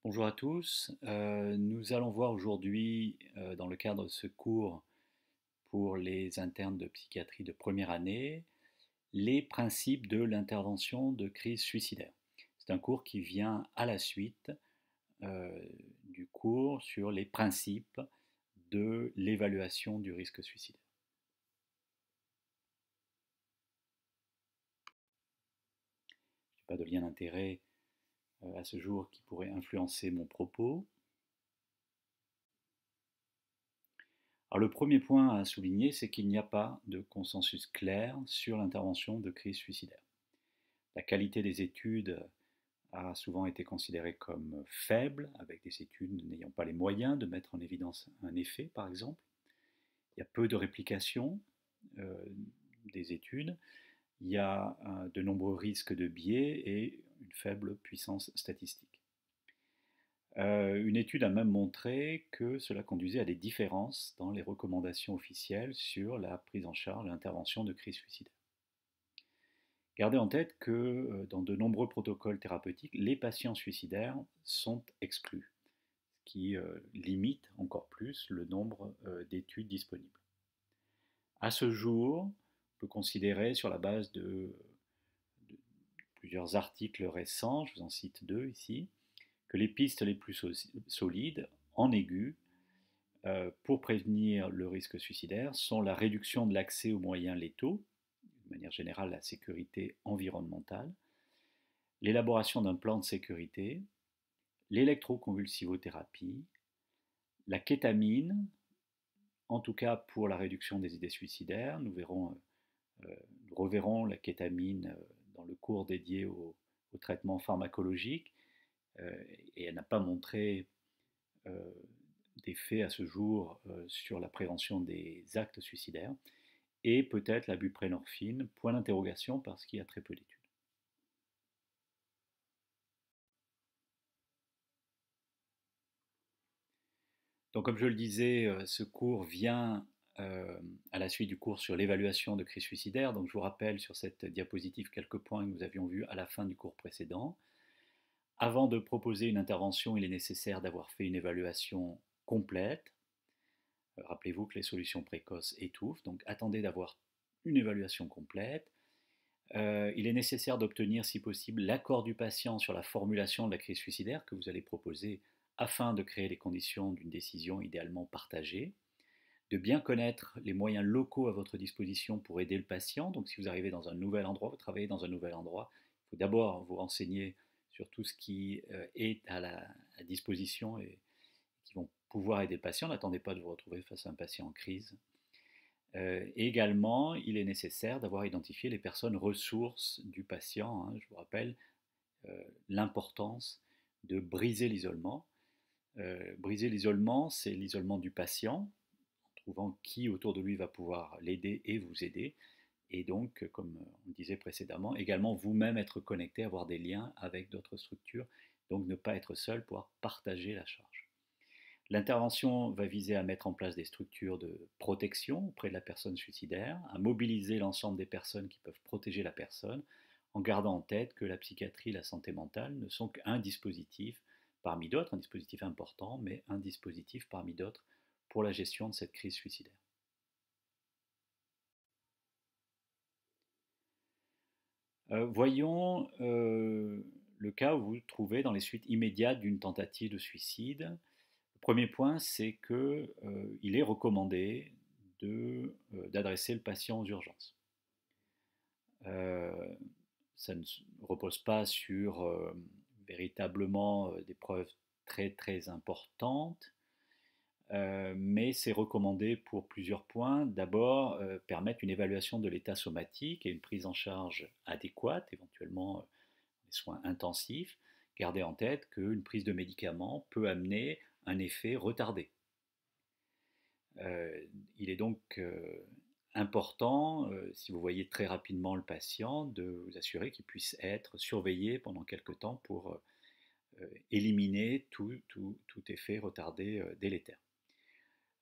Bonjour à tous. Nous allons voir aujourd'hui, dans le cadre de ce cours pour les internes de psychiatrie de première année, les principes de l'intervention de crise suicidaire. C'est un cours qui vient à la suite euh, du cours sur les principes de l'évaluation du risque suicidaire. Je n'ai pas de lien d'intérêt à ce jour qui pourrait influencer mon propos. Alors le premier point à souligner, c'est qu'il n'y a pas de consensus clair sur l'intervention de crise suicidaire. La qualité des études a souvent été considérée comme faible, avec des études n'ayant pas les moyens de mettre en évidence un effet, par exemple. Il y a peu de réplication euh, des études, il y a de nombreux risques de biais et une faible puissance statistique. Une étude a même montré que cela conduisait à des différences dans les recommandations officielles sur la prise en charge et l'intervention de crise suicidaire. Gardez en tête que dans de nombreux protocoles thérapeutiques, les patients suicidaires sont exclus, ce qui limite encore plus le nombre d'études disponibles. À ce jour, on peut considérer sur la base de plusieurs articles récents, je vous en cite deux ici, que les pistes les plus solides en aigu pour prévenir le risque suicidaire sont la réduction de l'accès aux moyens létaux, de manière générale la sécurité environnementale, l'élaboration d'un plan de sécurité, l'électroconvulsivothérapie, la kétamine, en tout cas pour la réduction des idées suicidaires. Nous reverrons la kétamine dans le cours dédié au traitement pharmacologique et elle n'a pas montré euh, d'effet à ce jour sur la prévention des actes suicidaires. Et peut-être la buprenorphine, point d'interrogation parce qu'il y a très peu d'études. Donc comme je le disais, ce cours vient à la suite du cours sur l'évaluation de crise suicidaire. Donc je vous rappelle sur cette diapositive quelques points que nous avions vus à la fin du cours précédent. Avant de proposer une intervention, il est nécessaire d'avoir fait une évaluation complète. Rappelez-vous que les solutions précoces étouffent, donc attendez d'avoir une évaluation complète. Il est nécessaire d'obtenir, si possible, l'accord du patient sur la formulation de la crise suicidaire que vous allez proposer afin de créer les conditions d'une décision idéalement partagée, de bien connaître les moyens locaux à votre disposition pour aider le patient. Donc si vous arrivez dans un nouvel endroit, vous travaillez dans un nouvel endroit, il faut d'abord vous renseigner sur tout ce qui est à la disposition et qui vont pouvoir aider le patient. N'attendez pas de vous retrouver face à un patient en crise. Également, il est nécessaire d'avoir identifié les personnes ressources du patient. Je vous rappelle l'importance de briser l'isolement. Briser l'isolement, c'est l'isolement du patient, en trouvant qui autour de lui va pouvoir l'aider et vous aider. Et donc, comme on disait précédemment, également vous-même être connecté, avoir des liens avec d'autres structures, donc ne pas être seul, pouvoir partager la charge. L'intervention va viser à mettre en place des structures de protection auprès de la personne suicidaire, à mobiliser l'ensemble des personnes qui peuvent protéger la personne, en gardant en tête que la psychiatrie et la santé mentale ne sont qu'un dispositif parmi d'autres, un dispositif important, mais un dispositif parmi d'autres pour la gestion de cette crise suicidaire. Voyons le cas où vous vous trouvez dans les suites immédiates d'une tentative de suicide. Le premier point, c'est qu'il est recommandé d'adresser le patient aux urgences. Euh, Ça ne repose pas sur véritablement des preuves très très importantes, mais c'est recommandé pour plusieurs points. D'abord, permettre une évaluation de l'état somatique et une prise en charge adéquate, éventuellement des soins intensifs. Gardez en tête qu'une prise de médicaments peut amener un effet retardé. Il est donc important, si vous voyez très rapidement le patient, de vous assurer qu'il puisse être surveillé pendant quelque temps pour éliminer tout effet retardé délétère.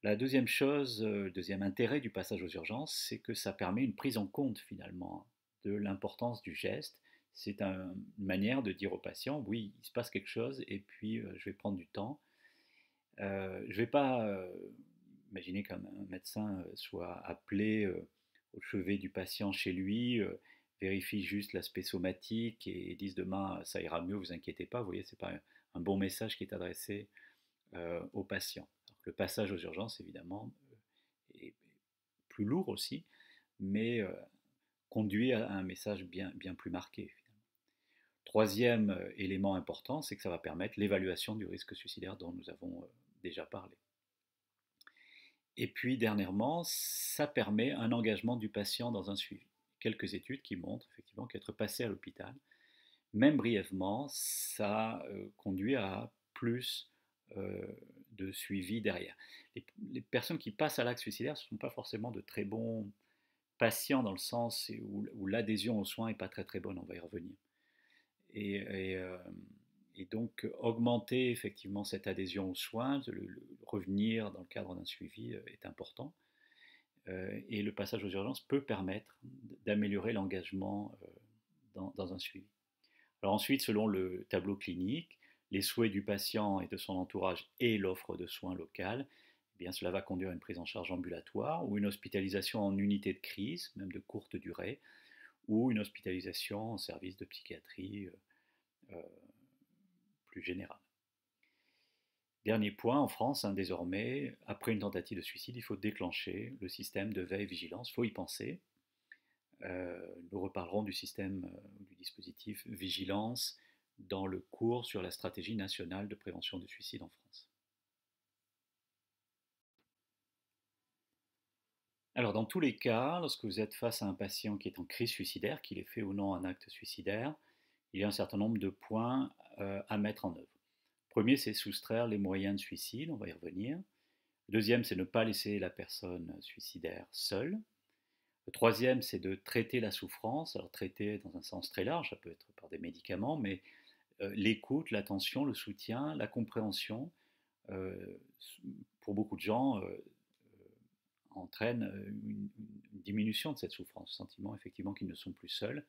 La deuxième chose, le deuxième intérêt du passage aux urgences, c'est que ça permet une prise en compte finalement de l'importance du geste c'est une manière de dire au patient, oui, il se passe quelque chose et puis je vais prendre du temps. Je ne vais pas imaginer qu'un médecin soit appelé au chevet du patient chez lui, vérifie juste l'aspect somatique et dise demain ça ira mieux, vous inquiétez pas. Vous voyez, ce n'est pas un bon message qui est adressé au patient. Alors, le passage aux urgences, évidemment, est plus lourd aussi, mais conduit à un message bien plus marqué. Troisième élément important, c'est que ça va permettre l'évaluation du risque suicidaire dont nous avons déjà parlé. Et puis, dernièrement, ça permet un engagement du patient dans un suivi. Quelques études qui montrent effectivement qu'être passé à l'hôpital, même brièvement, ça conduit à plus de suivi derrière. Les personnes qui passent à l'acte suicidaire, ce ne sont pas forcément de très bons patients dans le sens où l'adhésion aux soins n'est pas très bonne, on va y revenir. Et, et, euh, et donc augmenter effectivement cette adhésion aux soins, revenir dans le cadre d'un suivi est important. Et le passage aux urgences peut permettre d'améliorer l'engagement dans un suivi. Alors ensuite, selon le tableau clinique, les souhaits du patient et de son entourage et l'offre de soins locale, eh bien, cela va conduire à une prise en charge ambulatoire ou une hospitalisation en unité de crise, même de courte durée, ou une hospitalisation en service de psychiatrie euh, plus générale. Dernier point, en France, désormais, après une tentative de suicide, il faut déclencher le système de veille-vigilance, il faut y penser. Nous reparlerons du système, du dispositif vigilance dans le cours sur la stratégie nationale de prévention du suicide en France. Alors dans tous les cas, lorsque vous êtes face à un patient qui est en crise suicidaire, qu'il ait fait ou non un acte suicidaire, il y a un certain nombre de points à mettre en œuvre. Premier, c'est soustraire les moyens de suicide, on va y revenir. Le deuxième, c'est ne pas laisser la personne suicidaire seule. Le troisième, c'est de traiter la souffrance, alors traiter dans un sens très large, ça peut être par des médicaments, mais l'écoute, l'attention, le soutien, la compréhension, euh, pour beaucoup de gens, entraîne une diminution de cette souffrance, le sentiment effectivement qu'ils ne sont plus seuls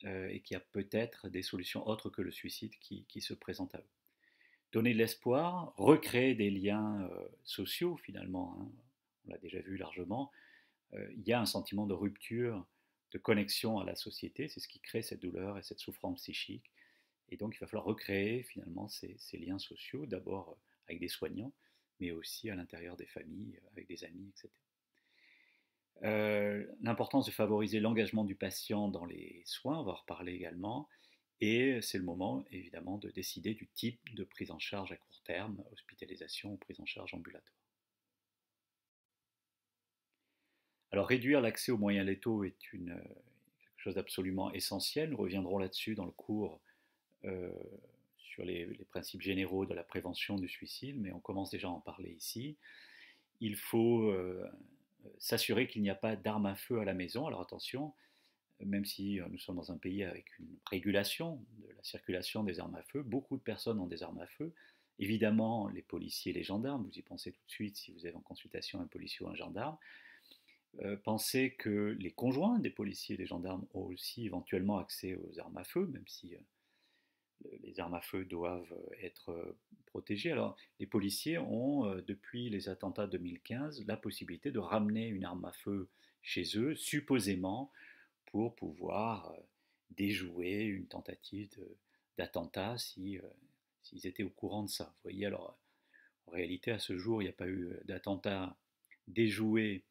et qu'il y a peut-être des solutions autres que le suicide qui se présentent à eux. Donner de l'espoir, recréer des liens sociaux finalement, hein, on l'a déjà vu largement, il y a un sentiment de rupture, de connexion à la société, c'est ce qui crée cette douleur et cette souffrance psychique. Et donc il va falloir recréer finalement ces liens sociaux, d'abord avec des soignants, mais aussi à l'intérieur des familles, avec des amis, etc. L'importance de favoriser l'engagement du patient dans les soins, on va en reparler également, et c'est le moment évidemment de décider du type de prise en charge à court terme, hospitalisation ou prise en charge ambulatoire. Alors réduire l'accès aux moyens létaux est quelque chose d'absolument essentiel, nous reviendrons là-dessus dans le cours euh, sur les principes généraux de la prévention du suicide, mais on commence déjà à en parler ici. Il faut s'assurer qu'il n'y a pas d'armes à feu à la maison. Alors attention, même si nous sommes dans un pays avec une régulation de la circulation des armes à feu, beaucoup de personnes ont des armes à feu. Évidemment, les policiers et les gendarmes, vous y pensez tout de suite si vous êtes en consultation un policier ou un gendarme. Pensez que les conjoints des policiers et des gendarmes ont aussi éventuellement accès aux armes à feu, même si les armes à feu doivent être protégées. Alors, les policiers ont, depuis les attentats de 2015, la possibilité de ramener une arme à feu chez eux, supposément pour pouvoir déjouer une tentative d'attentat s'ils étaient au courant de ça. Vous voyez, alors, en réalité, à ce jour, il n'y a pas eu d'attentat déjoué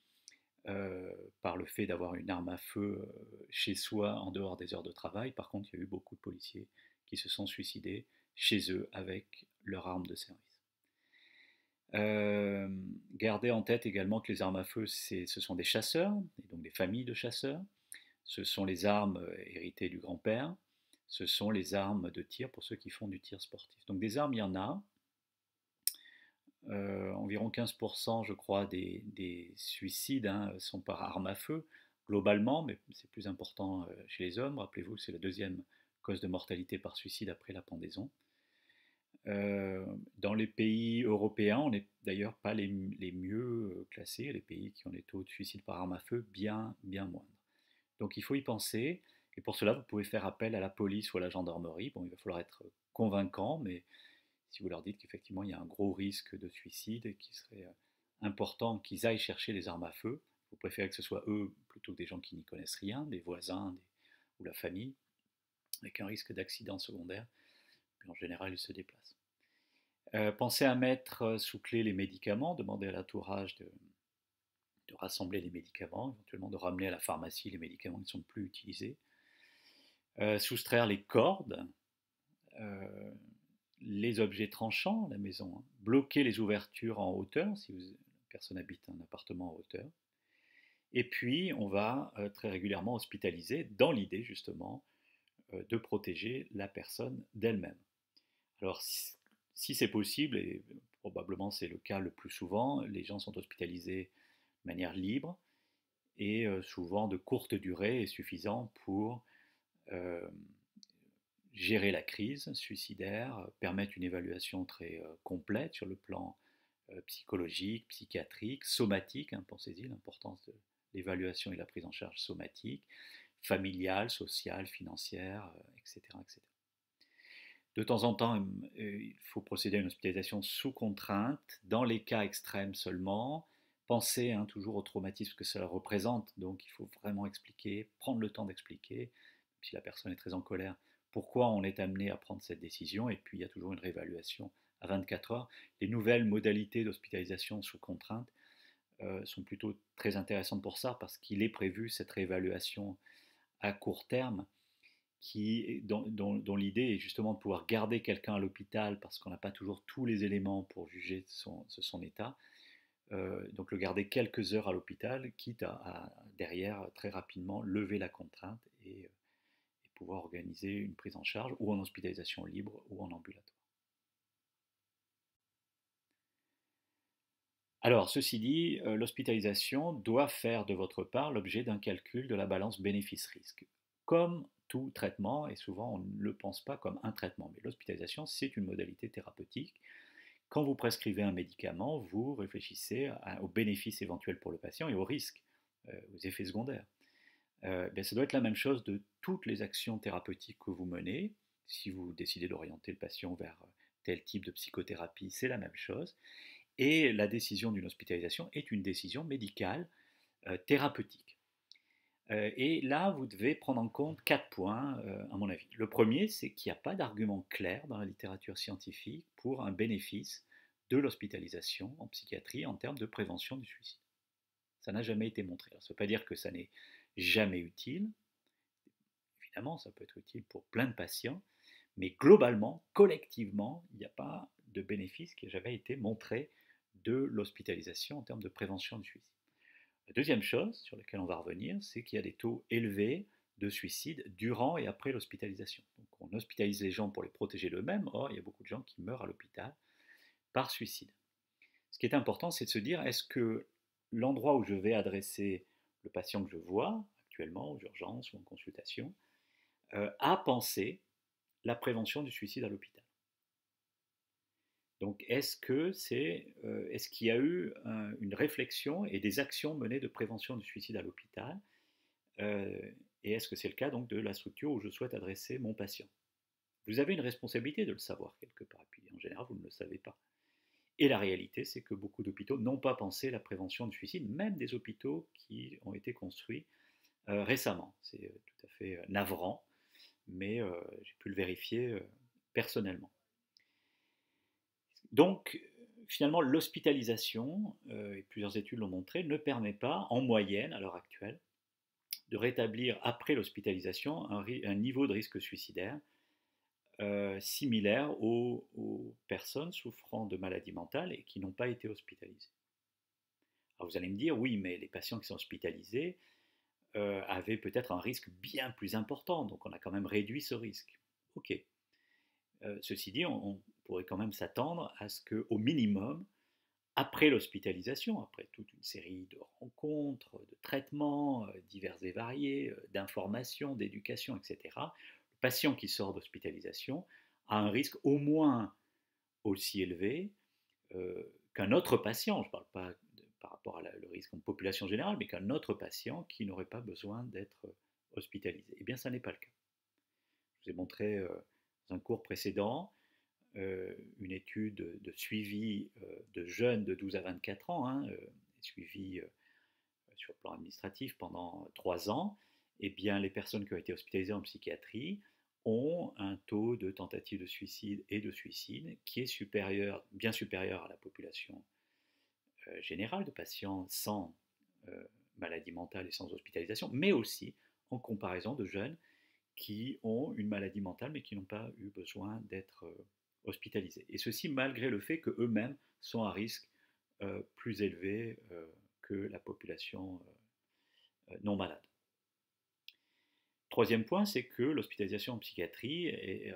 par le fait d'avoir une arme à feu chez soi en dehors des heures de travail. Par contre, il y a eu beaucoup de policiers qui se sont suicidés chez eux avec leur arme de service. Gardez en tête également que les armes à feu, ce sont des chasseurs, et donc des familles de chasseurs. Ce sont les armes héritées du grand-père. Ce sont les armes de tir pour ceux qui font du tir sportif. Donc des armes, il y en a. Environ 15% je crois des suicides sont par arme à feu, globalement, mais c'est plus important chez les hommes. Rappelez-vous, c'est la deuxième cause de mortalité par suicide après la pendaison. Dans les pays européens, on n'est d'ailleurs pas les mieux classés, les pays qui ont des taux de suicide par arme à feu bien moindres. Donc il faut y penser, Et pour cela, vous pouvez faire appel à la police ou à la gendarmerie. Bon, il va falloir être convaincant, mais si vous leur dites qu'effectivement il y a un gros risque de suicide et qu'il serait important qu'ils aillent chercher des armes à feu, vous préférez que ce soit eux plutôt que des gens qui n'y connaissent rien, des voisins ou la famille, avec un risque d'accident secondaire, puis en général ils se déplacent. Pensez à mettre sous clé les médicaments, demandez à l'entourage de rassembler les médicaments, éventuellement de ramener à la pharmacie les médicaments qui ne sont plus utilisés. Soustraire les cordes, euh, les objets tranchants à la maison, hein. Bloquer les ouvertures en hauteur, si la personne habite un appartement en hauteur. Et puis, on va très régulièrement hospitaliser dans l'idée justement de protéger la personne d'elle-même. Alors, si c'est possible, et probablement c'est le cas le plus souvent, les gens sont hospitalisés de manière libre et souvent de courte durée est suffisant pour euh, gérer la crise suicidaire, permettre une évaluation très complète sur le plan psychologique, psychiatrique, somatique, hein, pensez-y, l'importance de l'évaluation et la prise en charge somatique, familiale, sociale, financière, etc., etc. De temps en temps, il faut procéder à une hospitalisation sous contrainte, dans les cas extrêmes seulement. Pensez hein, toujours au traumatisme que cela représente, donc il faut vraiment expliquer, prendre le temps d'expliquer, si la personne est très en colère, pourquoi on est amené à prendre cette décision, et puis il y a toujours une réévaluation à 24 heures. Les nouvelles modalités d'hospitalisation sous contrainte sont plutôt très intéressantes pour ça, parce qu'il est prévu cette réévaluation à court terme, dont l'idée est justement de pouvoir garder quelqu'un à l'hôpital parce qu'on n'a pas toujours tous les éléments pour juger de son état. Donc le garder quelques heures à l'hôpital, quitte à derrière très rapidement lever la contrainte et pouvoir organiser une prise en charge ou en hospitalisation libre ou en ambulatoire. Alors, ceci dit, l'hospitalisation doit faire de votre part l'objet d'un calcul de la balance bénéfice-risque. Comme tout traitement, et souvent on ne le pense pas comme un traitement, mais l'hospitalisation, c'est une modalité thérapeutique. Quand vous prescrivez un médicament, vous réfléchissez aux bénéfices éventuels pour le patient et aux risques, aux effets secondaires. Ça doit être la même chose de toutes les actions thérapeutiques que vous menez. Si vous décidez d'orienter le patient vers tel type de psychothérapie, c'est la même chose. Et la décision d'une hospitalisation est une décision médicale thérapeutique. Et là, vous devez prendre en compte 4 points, à mon avis. Le premier, c'est qu'il n'y a pas d'argument clair dans la littérature scientifique pour un bénéfice de l'hospitalisation en psychiatrie en termes de prévention du suicide. Ça n'a jamais été montré. Alors, ça ne veut pas dire que ça n'est jamais utile. Évidemment, ça peut être utile pour plein de patients, mais globalement, collectivement, il n'y a pas de bénéfice qui ait jamais été montré de l'hospitalisation en termes de prévention du suicide. La deuxième chose sur laquelle on va revenir, c'est qu'il y a des taux élevés de suicide durant et après l'hospitalisation. Donc on hospitalise les gens pour les protéger d'eux-mêmes, or il y a beaucoup de gens qui meurent à l'hôpital par suicide. Ce qui est important, c'est de se dire, est-ce que l'endroit où je vais adresser le patient que je vois, actuellement aux urgences ou en consultation, a pensé la prévention du suicide à l'hôpital? Donc, est-ce qu'il y a eu une réflexion et des actions menées de prévention du suicide à l'hôpital? Et est-ce que c'est le cas donc de la structure où je souhaite adresser mon patient? Vous avez une responsabilité de le savoir quelque part, puis en général vous ne le savez pas. Et la réalité, c'est que beaucoup d'hôpitaux n'ont pas pensé la prévention du suicide, même des hôpitaux qui ont été construits récemment. C'est tout à fait navrant, mais j'ai pu le vérifier personnellement. Donc, finalement, l'hospitalisation, et plusieurs études l'ont montré, ne permet pas, en moyenne, à l'heure actuelle, de rétablir après l'hospitalisation un niveau de risque suicidaire similaire aux personnes souffrant de maladies mentales et qui n'ont pas été hospitalisées. Alors vous allez me dire, oui, mais les patients qui sont hospitalisés avaient peut-être un risque bien plus important, donc on a quand même réduit ce risque. Ok. Ceci dit, on pourrait quand même s'attendre à ce qu'au minimum, après l'hospitalisation, après toute une série de rencontres, de traitements divers et variés, d'informations, d'éducation, etc., le patient qui sort d'hospitalisation a un risque au moins aussi élevé qu'un autre patient, je ne parle pas par rapport à le risque en population générale, mais qu'un autre patient qui n'aurait pas besoin d'être hospitalisés. Eh bien, ça n'est pas le cas. Je vous ai montré dans un cours précédent une étude de suivi de jeunes de 12 à 24 ans, suivi sur le plan administratif pendant 3 ans. Eh bien, les personnes qui ont été hospitalisées en psychiatrie ont un taux de tentative de suicide et de suicide qui est supérieur, bien supérieur à la population générale de patients sans maladie mentale et sans hospitalisation, mais aussi en comparaison de jeunes qui ont une maladie mentale mais qui n'ont pas eu besoin d'être hospitalisés. Et ceci malgré le fait qu'eux-mêmes sont à risque plus élevé que la population non malade. Troisième point, c'est que l'hospitalisation en psychiatrie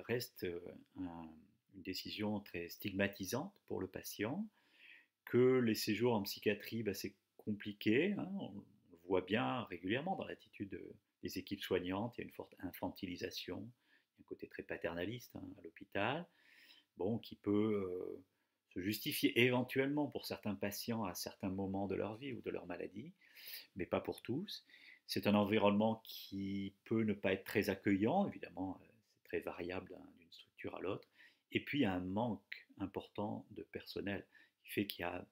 reste une décision très stigmatisante pour le patient, que les séjours en psychiatrie, c'est compliqué, on le voit bien régulièrement dans l'attitude des équipes soignantes, il y a une forte infantilisation, un côté très paternaliste à l'hôpital, qui peut se justifier éventuellement pour certains patients à certains moments de leur vie ou de leur maladie, mais pas pour tous. C'est un environnement qui peut ne pas être très accueillant, évidemment, c'est très variable d'une structure à l'autre. Et puis, il y a un manque important de personnel qui fait qu'il y a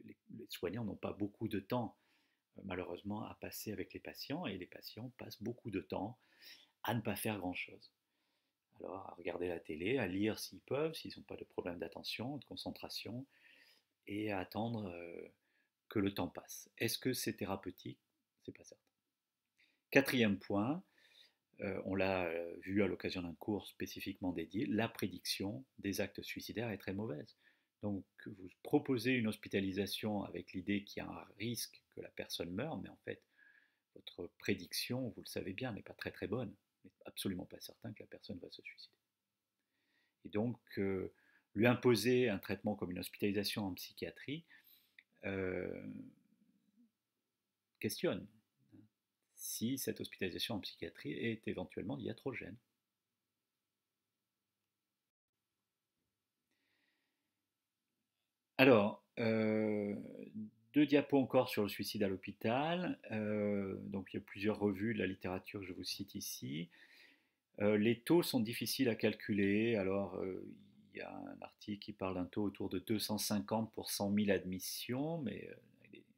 les soignants n'ont pas beaucoup de temps, malheureusement, à passer avec les patients, et les patients passent beaucoup de temps à ne pas faire grand-chose. Alors, à regarder la télé, à lire s'ils peuvent, s'ils n'ont pas de problème d'attention, de concentration, et à attendre que le temps passe. Est-ce que c'est thérapeutique? C'est pas certain. Quatrième point, on l'a vu à l'occasion d'un cours spécifiquement dédié, la prédiction des actes suicidaires est très mauvaise. Donc vous proposez une hospitalisation avec l'idée qu'il y a un risque que la personne meure, mais en fait votre prédiction, vous le savez bien, n'est pas très très bonne. Il n'est absolument pas certain que la personne va se suicider. Et donc lui imposer un traitement comme une hospitalisation en psychiatrie questionne si cette hospitalisation en psychiatrie est éventuellement iatrogène. Alors, 2 diapos encore sur le suicide à l'hôpital. Donc il y a plusieurs revues de la littérature que je vous cite ici. Les taux sont difficiles à calculer. Alors, il y a un article qui parle d'un taux autour de 250 pour 100 000 admissions, mais avec une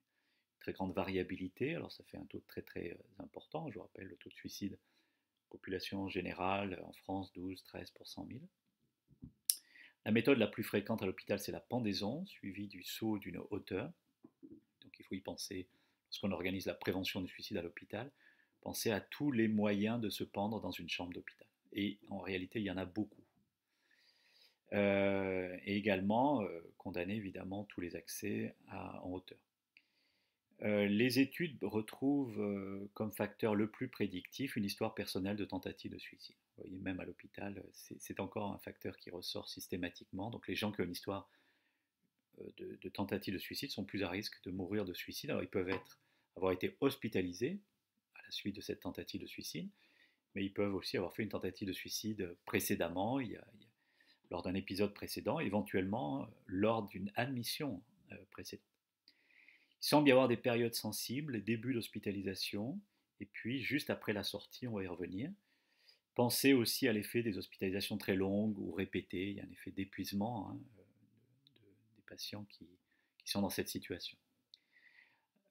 très grande variabilité. Alors ça fait un taux très très important. Je vous rappelle le taux de suicide population générale en France, 12-13 pour 100 000. La méthode la plus fréquente à l'hôpital, c'est la pendaison, suivie du saut d'une hauteur. Donc il faut y penser, lorsqu'on organise la prévention du suicide à l'hôpital, penser à tous les moyens de se pendre dans une chambre d'hôpital. Et en réalité, il y en a beaucoup. Et également, condamner évidemment tous les accès en hauteur. Les études retrouvent comme facteur le plus prédictif une histoire personnelle de tentative de suicide. Vous voyez, même à l'hôpital, c'est encore un facteur qui ressort systématiquement. Donc les gens qui ont une histoire de tentative de suicide sont plus à risque de mourir de suicide. Alors ils peuvent avoir été hospitalisés à la suite de cette tentative de suicide, mais ils peuvent aussi avoir fait une tentative de suicide précédemment, lors d'un épisode précédent, éventuellement lors d'une admission précédente. Il semble y avoir des périodes sensibles, début d'hospitalisation, et puis juste après la sortie, on va y revenir. Pensez aussi à l'effet des hospitalisations très longues ou répétées, il y a un effet d'épuisement des patients qui sont dans cette situation.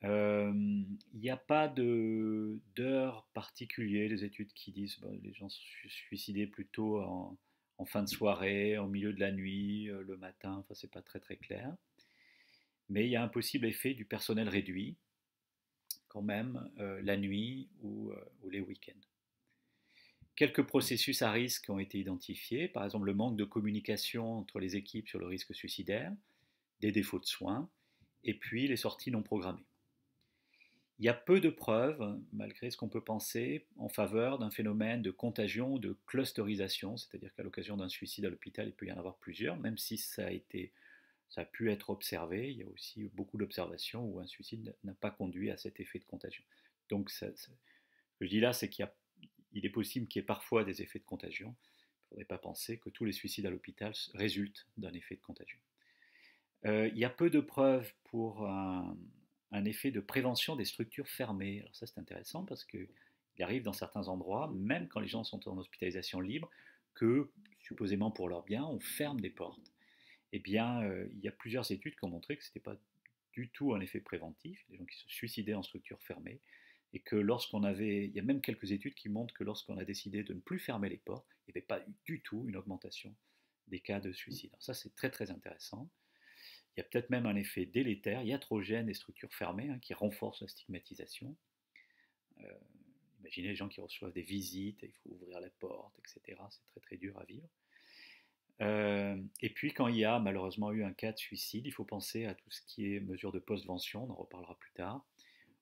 Il n'y a pas d'heure particulière, des études qui disent que les gens se suicidaient plutôt en fin de soirée, au milieu de la nuit, le matin, enfin c'est pas très très clair. Mais il y a un possible effet du personnel réduit, quand même, la nuit ou les week-ends. Quelques processus à risque ont été identifiés, par exemple le manque de communication entre les équipes sur le risque suicidaire, des défauts de soins, et puis les sorties non programmées. Il y a peu de preuves, malgré ce qu'on peut penser, en faveur d'un phénomène de contagion ou de clusterisation, c'est-à-dire qu'à l'occasion d'un suicide à l'hôpital, il peut y en avoir plusieurs, même si ça a pu être observé. Il y a aussi beaucoup d'observations où un suicide n'a pas conduit à cet effet de contagion. Donc ce que je dis là, c'est qu'il est possible qu'il y ait parfois des effets de contagion. Il ne faudrait pas penser que tous les suicides à l'hôpital résultent d'un effet de contagion. Il y a peu de preuves pour un effet de prévention des structures fermées. Alors ça c'est intéressant parce qu'il Il arrive dans certains endroits, même quand les gens sont en hospitalisation libre, que, supposément pour leur bien, on ferme des portes. Eh bien, il y a plusieurs études qui ont montré que ce n'était pas du tout un effet préventif, des gens qui se suicidaient en structure fermée, et que il y a même quelques études qui montrent que lorsqu'on a décidé de ne plus fermer les portes, il n'y avait pas du tout une augmentation des cas de suicide. Alors ça, c'est très très intéressant. Il y a peut-être même un effet délétère, iatrogène des structures fermées, qui renforce la stigmatisation. Euh, Imaginez les gens qui reçoivent des visites, il faut ouvrir la porte, etc. C'est très très dur à vivre. Et puis quand il y a malheureusement eu un cas de suicide, il faut penser à tout ce qui est mesures de postvention, on en reparlera plus tard,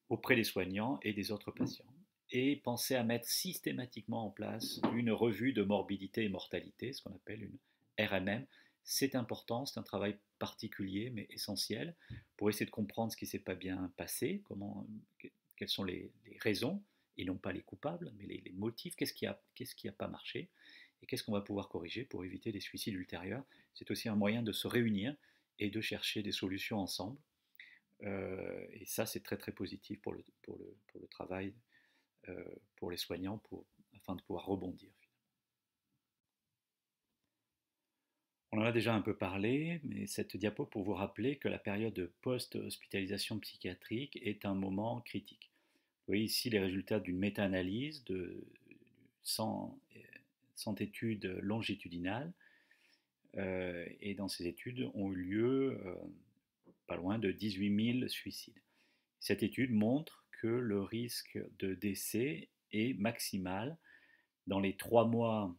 auprès des soignants et des autres patients. Et penser à mettre systématiquement en place une revue de morbidité et mortalité, ce qu'on appelle une RMM. C'est important, c'est un travail particulier mais essentiel pour essayer de comprendre ce qui ne s'est pas bien passé, quelles sont les raisons, et non pas les coupables, mais les motifs, qu'est-ce qui a pas marché, et qu'est-ce qu'on va pouvoir corriger pour éviter des suicides ultérieurs. C'est aussi un moyen de se réunir et de chercher des solutions ensemble. Et ça, c'est très très positif pour le travail, pour les soignants, afin de pouvoir rebondir. On en a déjà un peu parlé, mais cette diapo pour vous rappeler que la période de post-hospitalisation psychiatrique est un moment critique. Vous voyez ici les résultats d'une méta-analyse de 100 études longitudinales. Et dans ces études ont eu lieu pas loin de 18 000 suicides. Cette étude montre que le risque de décès est maximal dans les 3 mois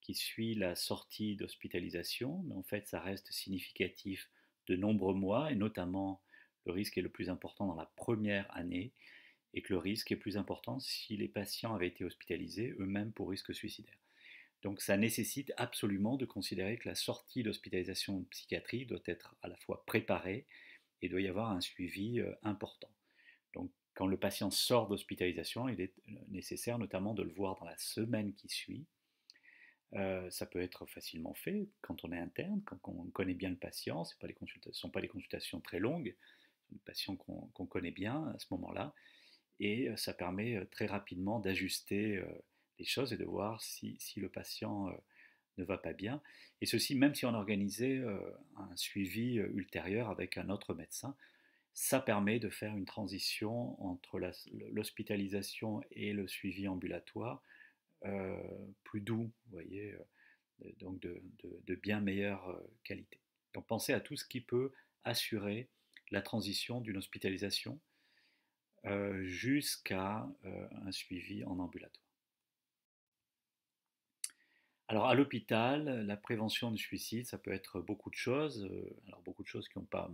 qui suivent la sortie d'hospitalisation, mais en fait ça reste significatif de nombreux mois, et notamment le risque est le plus important dans la première année, et que le risque est plus important si les patients avaient été hospitalisés eux-mêmes pour risque suicidaire. Donc ça nécessite absolument de considérer que la sortie d'hospitalisation psychiatrique doit être à la fois préparée et doit y avoir un suivi important. Donc quand le patient sort d'hospitalisation, il est nécessaire notamment de le voir dans la semaine qui suit. Ça peut être facilement fait quand on est interne, quand on connaît bien le patient, ce ne sont pas des consultations très longues, le patient qu'on connaît bien à ce moment-là, et ça permet très rapidement d'ajuster les choses et de voir si le patient ne va pas bien. Et ceci même si on organisait un suivi ultérieur avec un autre médecin, ça permet de faire une transition entre l'hospitalisation et le suivi ambulatoire plus doux, vous voyez, donc de bien meilleure qualité. Donc pensez à tout ce qui peut assurer la transition d'une hospitalisation jusqu'à un suivi en ambulatoire. Alors à l'hôpital, la prévention du suicide, ça peut être beaucoup de choses. Alors beaucoup de choses qui n'ont pas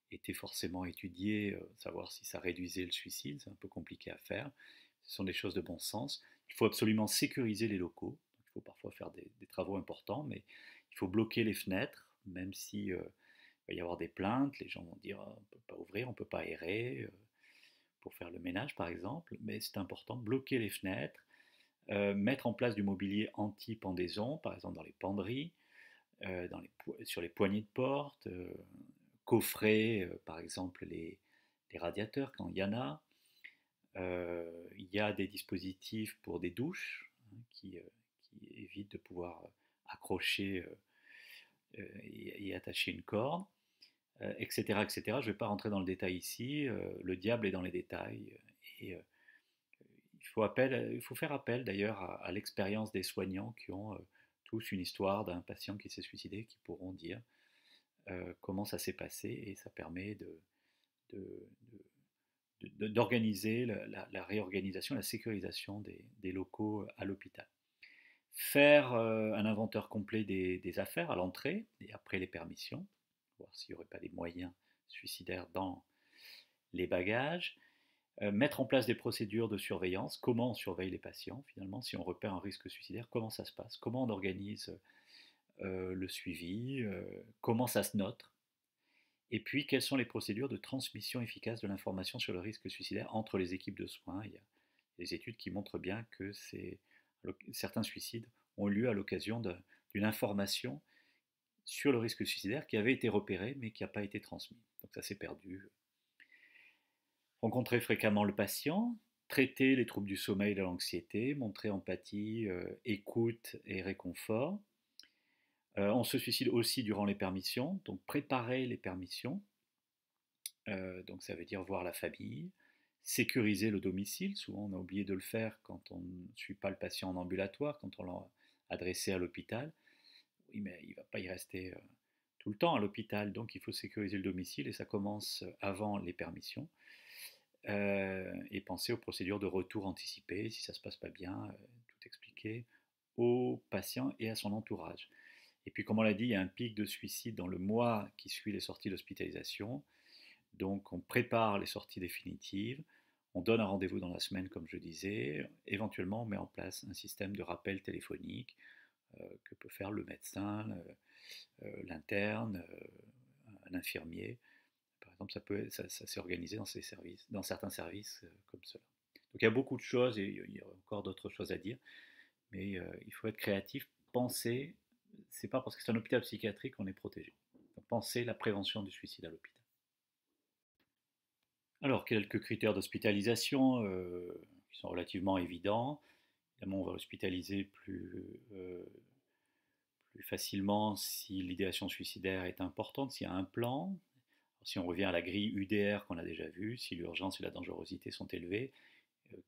été forcément étudiées, savoir si ça réduisait le suicide, c'est un peu compliqué à faire. Ce sont des choses de bon sens. Il faut absolument sécuriser les locaux. Il faut parfois faire des travaux importants, mais il faut bloquer les fenêtres, même si il va y avoir des plaintes. Les gens vont dire on ne peut pas ouvrir, on ne peut pas aérer pour faire le ménage par exemple. Mais c'est important, bloquer les fenêtres, mettre en place du mobilier anti-pendaison, par exemple dans les penderies, sur les poignées de porte, coffrer par exemple les radiateurs quand il y en a. Il y a des dispositifs pour des douches qui évitent de pouvoir accrocher et attacher une corde, etc., etc. Je ne vais pas rentrer dans le détail ici. Le diable est dans les détails. Et il faut faire appel d'ailleurs à l'expérience des soignants qui ont tous une histoire d'un patient qui s'est suicidé, qui pourront dire comment ça s'est passé, et ça permet de, d'organiser la réorganisation, la sécurisation des locaux à l'hôpital. Faire un inventaire complet des affaires à l'entrée et après les permissions, voir s'il n'y aurait pas des moyens suicidaires dans les bagages. Mettre en place des procédures de surveillance, comment on surveille les patients finalement, si on repère un risque suicidaire, comment ça se passe, comment on organise le suivi, comment ça se note, et puis quelles sont les procédures de transmission efficace de l'information sur le risque suicidaire entre les équipes de soins. Il y a des études qui montrent bien que certains suicides ont lieu à l'occasion d'une information sur le risque suicidaire qui avait été repérée mais qui n'a pas été transmise. Donc ça s'est perdu. Rencontrer fréquemment le patient, traiter les troubles du sommeil et de l'anxiété, montrer empathie, écoute et réconfort. On se suicide aussi durant les permissions, donc préparer les permissions, donc ça veut dire voir la famille, sécuriser le domicile, souvent on a oublié de le faire quand on ne suit pas le patient en ambulatoire, quand on l'a adressé à l'hôpital. Oui, mais il ne va pas y rester tout le temps à l'hôpital, donc il faut sécuriser le domicile et ça commence avant les permissions. Et penser aux procédures de retour anticipées, si ça ne se passe pas bien, tout expliquer au patient et à son entourage. Et puis, comme on l'a dit, il y a un pic de suicide dans le mois qui suit les sorties d'hospitalisation. Donc, on prépare les sorties définitives, on donne un rendez-vous dans la semaine, comme je disais. Éventuellement, on met en place un système de rappel téléphonique que peut faire le médecin, l'interne, un infirmier. Par exemple, ça s'est organisé dans ces services, dans certains services comme cela. Donc il y a beaucoup de choses et il y a encore d'autres choses à dire, mais il faut être créatif, penser. C'est pas parce que c'est un hôpital psychiatrique qu'on est protégé. Donc, penser la prévention du suicide à l'hôpital. Alors, quelques critères d'hospitalisation qui sont relativement évidents. Évidemment, on va hospitaliser plus facilement si l'idéation suicidaire est importante, s'il y a un plan. Si on revient à la grille UDR qu'on a déjà vue, si l'urgence et la dangerosité sont élevées,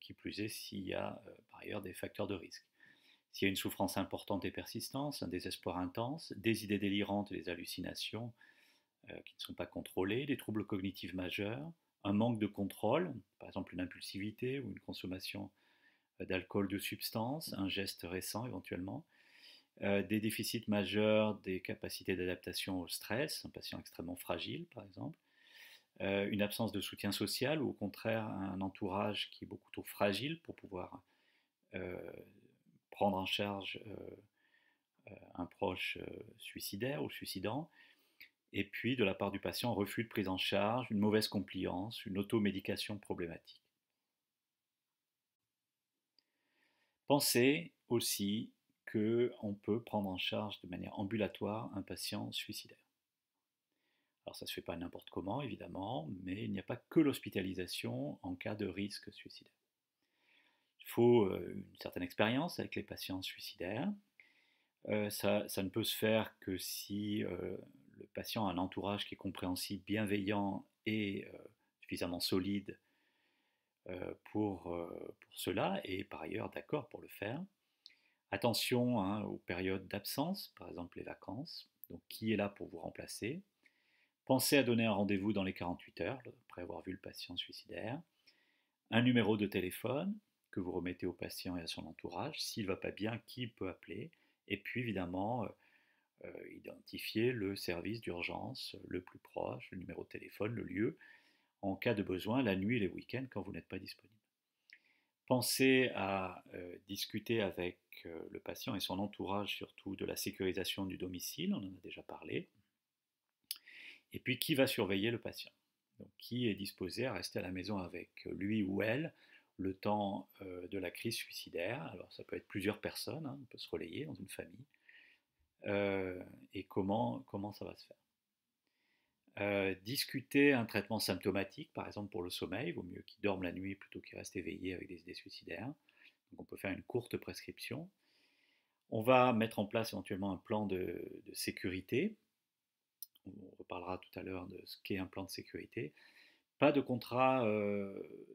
qui plus est s'il y a par ailleurs des facteurs de risque. S'il y a une souffrance importante et persistante, un désespoir intense, des idées délirantes et des hallucinations qui ne sont pas contrôlées, des troubles cognitifs majeurs, un manque de contrôle, par exemple une impulsivité ou une consommation d'alcool, de substances, un geste récent éventuellement, des déficits majeurs des capacités d'adaptation au stress, un patient extrêmement fragile par exemple, une absence de soutien social ou au contraire un entourage qui est beaucoup trop fragile pour pouvoir euh, prendre en charge un proche suicidaire ou suicidant, et puis de la part du patient, un refus de prise en charge, une mauvaise compliance, une automédication problématique. Pensez aussi qu'on peut prendre en charge de manière ambulatoire un patient suicidaire. Alors ça ne se fait pas n'importe comment, évidemment, mais il n'y a pas que l'hospitalisation en cas de risque suicidaire. Il faut une certaine expérience avec les patients suicidaires. Ça ne peut se faire que si le patient a un entourage qui est compréhensif, bienveillant et suffisamment solide pour cela, et par ailleurs d'accord pour le faire. Attention hein, aux périodes d'absence, par exemple les vacances. Donc qui est là pour vous remplacer? Pensez à donner un rendez-vous dans les 48 heures, après avoir vu le patient suicidaire. Un numéro de téléphone que vous remettez au patient et à son entourage. S'il ne va pas bien, qui peut appeler? Et puis évidemment, identifier le service d'urgence le plus proche, le numéro de téléphone, le lieu, en cas de besoin, la nuit et les week-ends quand vous n'êtes pas disponible. Pensez à discuter avec le patient et son entourage surtout de la sécurisation du domicile, on en a déjà parlé. Et puis qui va surveiller le patient? Donc qui est disposé à rester à la maison avec lui ou elle le temps de la crise suicidaire? Alors ça peut être plusieurs personnes, hein, on peut se relayer dans une famille. Et comment ça va se faire? Discuter un traitement symptomatique, par exemple pour le sommeil, il vaut mieux qu'il dorme la nuit plutôt qu'il reste éveillé avec des idées suicidaires. Donc on peut faire une courte prescription. On va mettre en place éventuellement un plan de sécurité. On reparlera tout à l'heure de ce qu'est un plan de sécurité. Pas de contrat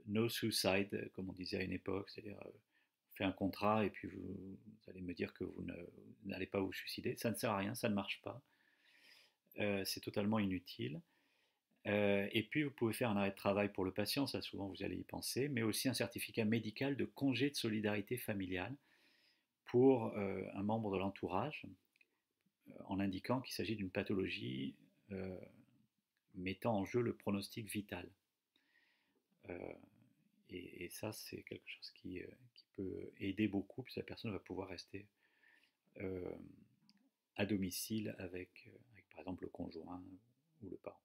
no suicide, comme on disait à une époque, c'est-à-dire on fait un contrat et puis vous allez me dire que vous n'allez pas vous suicider. Ça ne sert à rien, ça ne marche pas. C'est totalement inutile. Et puis vous pouvez faire un arrêt de travail pour le patient, ça souvent vous allez y penser, mais aussi un certificat médical de congé de solidarité familiale pour un membre de l'entourage, en indiquant qu'il s'agit d'une pathologie mettant en jeu le pronostic vital. Euh, et ça, c'est quelque chose qui peut aider beaucoup, puisque la personne va pouvoir rester euh, à domicile avec, par exemple, le conjoint ou le parent.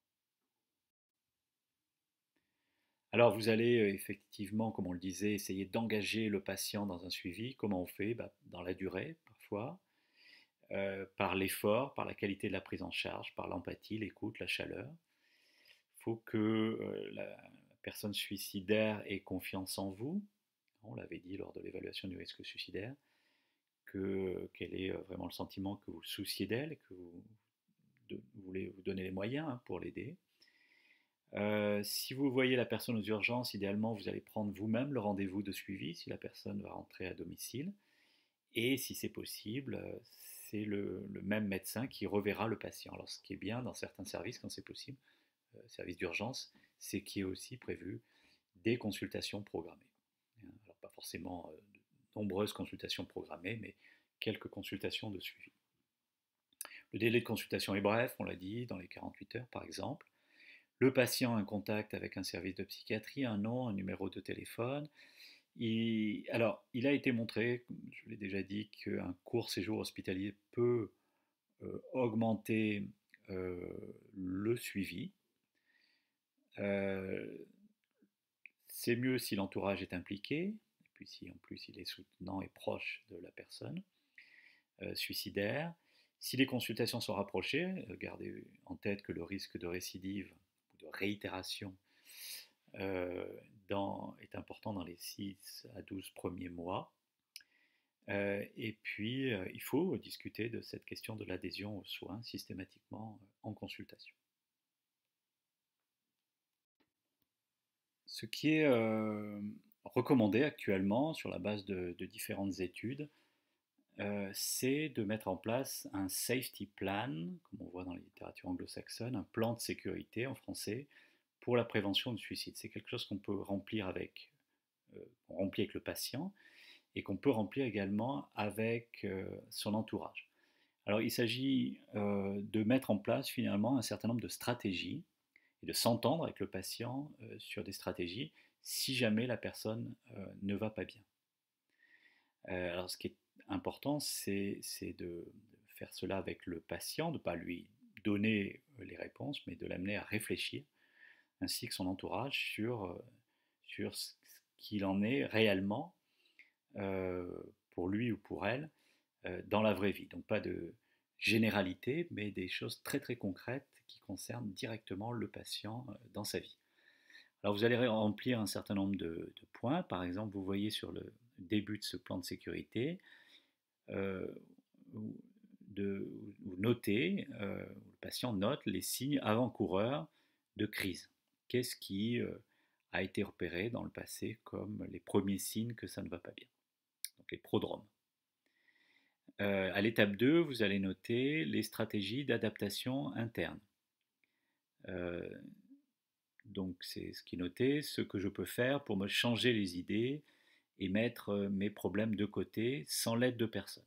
Alors vous allez effectivement, comme on le disait, essayer d'engager le patient dans un suivi. Comment on fait? Dans la durée, parfois, par l'effort, par la qualité de la prise en charge, par l'empathie, l'écoute, la chaleur. Il faut que la personne suicidaire ait confiance en vous. On l'avait dit lors de l'évaluation du risque suicidaire, qu'elle ait vraiment le sentiment que vous vous souciez d'elle, que vous voulez vous donner les moyens pour l'aider. Si vous voyez la personne aux urgences, idéalement, vous allez prendre vous-même le rendez-vous de suivi si la personne va rentrer à domicile. Et si c'est possible, c'est le même médecin qui reverra le patient. Alors, ce qui est bien dans certains services, quand c'est possible, services d'urgence, c'est qu'il y ait aussi prévu des consultations programmées. Alors, pas forcément de nombreuses consultations programmées, mais quelques consultations de suivi. Le délai de consultation est bref, on l'a dit, dans les 48 heures par exemple. Le patient a un contact avec un service de psychiatrie, un nom, un numéro de téléphone. Alors, il a été montré, je l'ai déjà dit, qu'un court séjour hospitalier peut augmenter le suivi. C'est mieux si l'entourage est impliqué, et puis si en plus il est soutenant et proche de la personne suicidaire. Si les consultations sont rapprochées, gardez en tête que le risque de récidive ou de réitération est important dans les 6 à 12 premiers mois. Et puis, il faut discuter de cette question de l'adhésion aux soins systématiquement en consultation. Ce qui est recommandé actuellement sur la base de différentes études, c'est de mettre en place un safety plan, comme on voit dans la littérature anglo-saxonne, un plan de sécurité en français, pour la prévention du suicide. C'est quelque chose qu'on peut remplir avec le patient et qu'on peut remplir également avec son entourage. Alors il s'agit de mettre en place finalement un certain nombre de stratégies et de s'entendre avec le patient sur des stratégies si jamais la personne ne va pas bien. Alors ce qui est important, c'est de faire cela avec le patient, de ne pas lui donner les réponses, mais de l'amener à réfléchir, ainsi que son entourage, sur ce qu'il en est réellement pour lui ou pour elle dans la vraie vie. Donc pas de généralité, mais des choses très très concrètes qui concernent directement le patient dans sa vie. Alors vous allez remplir un certain nombre de points. Par exemple, vous voyez sur le début de ce plan de sécurité, vous notez, le patient note les signes avant-coureurs de crise. Qu'est-ce qui a été repéré dans le passé comme les premiers signes que ça ne va pas bien? Donc les prodromes. À l'étape 2, vous allez noter les stratégies d'adaptation interne. Donc c'est ce qui est noté, ce que je peux faire pour me changer les idées et mettre mes problèmes de côté sans l'aide de personne.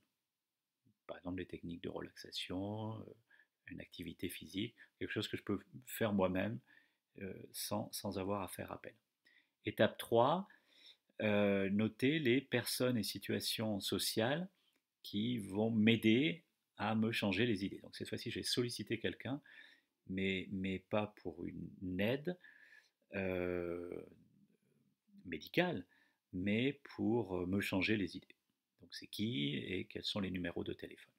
Par exemple, des techniques de relaxation, une activité physique, quelque chose que je peux faire moi-même sans avoir à faire appel. Étape 3, noter les personnes et situations sociales qui vont m'aider à me changer les idées. Donc cette fois-ci, je vais solliciter quelqu'un, mais pas pour une aide médicale, mais pour me changer les idées. Donc c'est qui et quels sont les numéros de téléphone.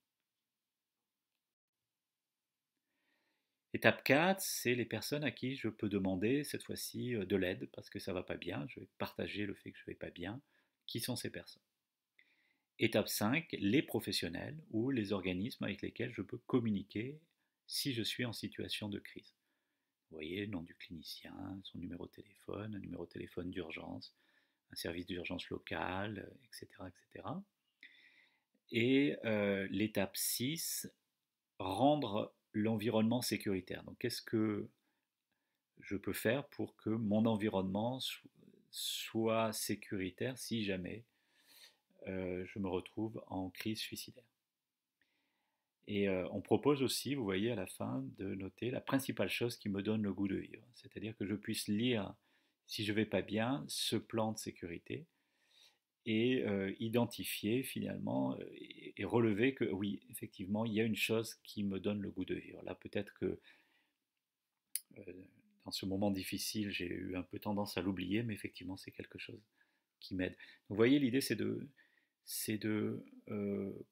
Étape 4, c'est les personnes à qui je peux demander cette fois-ci de l'aide parce que ça ne va pas bien, je vais partager le fait que je ne vais pas bien. Qui sont ces personnes? Étape 5, les professionnels ou les organismes avec lesquels je peux communiquer si je suis en situation de crise. Vous voyez, le nom du clinicien, son numéro de téléphone, un numéro de téléphone d'urgence, un service d'urgence local, etc. etc. Et l'étape 6, rendre l'environnement sécuritaire. Donc qu'est-ce que je peux faire pour que mon environnement soit sécuritaire si jamais je me retrouve en crise suicidaire? Et on propose aussi, vous voyez à la fin, de noter la principale chose qui me donne le goût de vivre. C'est-à-dire que je puisse lire, si je ne vais pas bien, ce plan de sécurité et identifier finalement et relever que oui, effectivement, il y a une chose qui me donne le goût de vivre. Là, peut-être que dans ce moment difficile, j'ai eu un peu tendance à l'oublier, mais effectivement, c'est quelque chose qui m'aide. Donc, vous voyez, l'idée, c'est de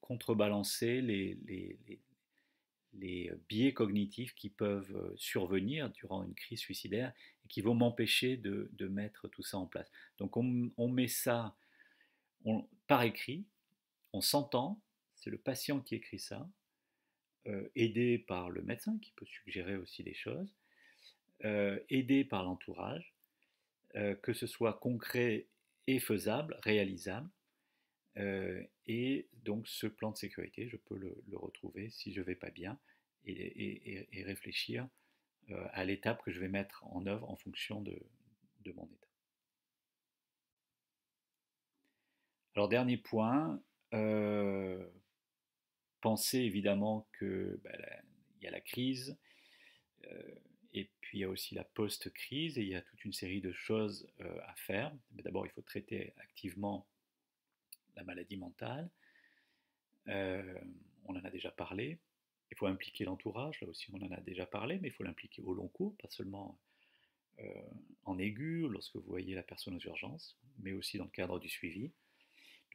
contrebalancer les biais cognitifs qui peuvent survenir durant une crise suicidaire et qui vont m'empêcher de mettre tout ça en place. Donc on met ça par écrit, on s'entend, c'est le patient qui écrit ça, aidé par le médecin qui peut suggérer aussi des choses, aidé par l'entourage, que ce soit concret et faisable, réalisable. Et donc ce plan de sécurité, je peux le retrouver si je ne vais pas bien et réfléchir à l'étape que je vais mettre en œuvre en fonction de mon état. Alors dernier point, pensez évidemment que il y a la crise, et puis il y a aussi la post-crise, et il y a toute une série de choses à faire. D'abord, il faut traiter activement la maladie mentale. On en a déjà parlé. Il faut impliquer l'entourage, là aussi on en a déjà parlé, mais il faut l'impliquer au long cours, pas seulement en aigu, lorsque vous voyez la personne aux urgences, mais aussi dans le cadre du suivi.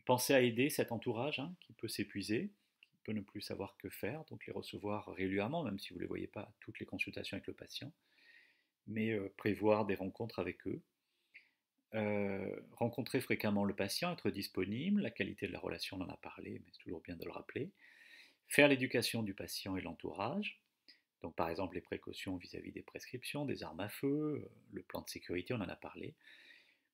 Pensez à aider cet entourage qui peut s'épuiser, qui peut ne plus savoir que faire, donc les recevoir régulièrement, même si vous ne les voyez pas à toutes les consultations avec le patient, mais prévoir des rencontres avec eux. Rencontrer fréquemment le patient, être disponible, la qualité de la relation, on en a parlé, mais c'est toujours bien de le rappeler. Faire l'éducation du patient et de l'entourage, donc par exemple les précautions vis-à-vis des prescriptions, des armes à feu, le plan de sécurité, on en a parlé.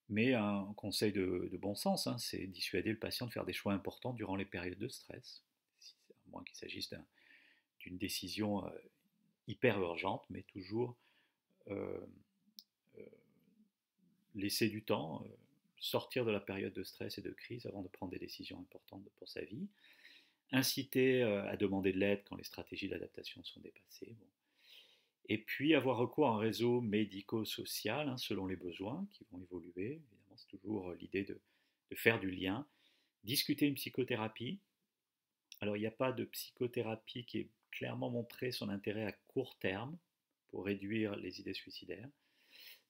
Mais un conseil de bon sens, c'est dissuader le patient de faire des choix importants durant les périodes de stress, à moins qu'il s'agisse d'une décision hyper urgente, mais toujours euh, euh, laisser du temps, sortir de la période de stress et de crise avant de prendre des décisions importantes pour sa vie, inciter à demander de l'aide quand les stratégies d'adaptation sont dépassées. Bon. Et puis avoir recours à un réseau médico-social selon les besoins qui vont évoluer. Évidemment, c'est toujours l'idée de faire du lien. Discuter une psychothérapie. Alors, il n'y a pas de psychothérapie qui est clairement montré son intérêt à court terme pour réduire les idées suicidaires.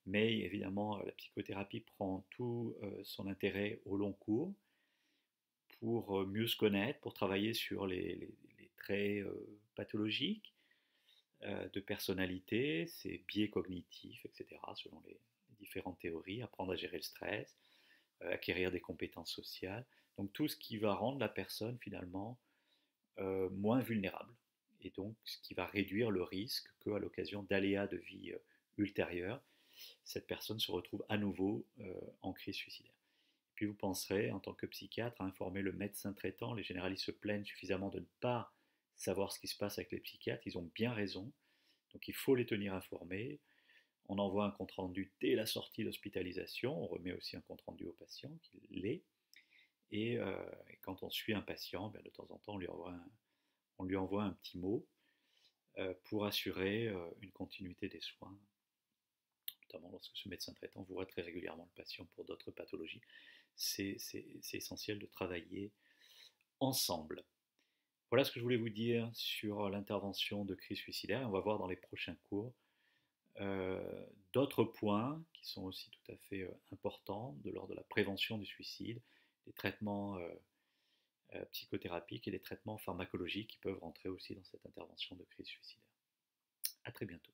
Mais évidemment, la psychothérapie prend tout son intérêt au long cours pour mieux se connaître, pour travailler sur les traits pathologiques de personnalité, ses biais cognitifs, etc., selon les différentes théories, apprendre à gérer le stress, acquérir des compétences sociales. Donc tout ce qui va rendre la personne finalement moins vulnérable. Et donc ce qui va réduire le risque qu'à l'occasion d'aléas de vie ultérieurs, cette personne se retrouve à nouveau en crise suicidaire. Puis vous penserez, en tant que psychiatre, à informer le médecin traitant. Les généralistes se plaignent suffisamment de ne pas savoir ce qui se passe avec les psychiatres. Ils ont bien raison. Donc il faut les tenir informés. On envoie un compte-rendu dès la sortie d'hospitalisation. On remet aussi un compte-rendu au patient qui l'est. Et quand on suit un patient, de temps en temps, on lui envoie un petit mot pour assurer une continuité des soins, notamment lorsque ce médecin traitant voit très régulièrement le patient pour d'autres pathologies. C'est essentiel de travailler ensemble. Voilà ce que je voulais vous dire sur l'intervention de crise suicidaire. Et on va voir dans les prochains cours d'autres points qui sont aussi tout à fait importants de l'ordre de la prévention du suicide, des traitements psychothérapiques et des traitements pharmacologiques qui peuvent rentrer aussi dans cette intervention de crise suicidaire. À très bientôt.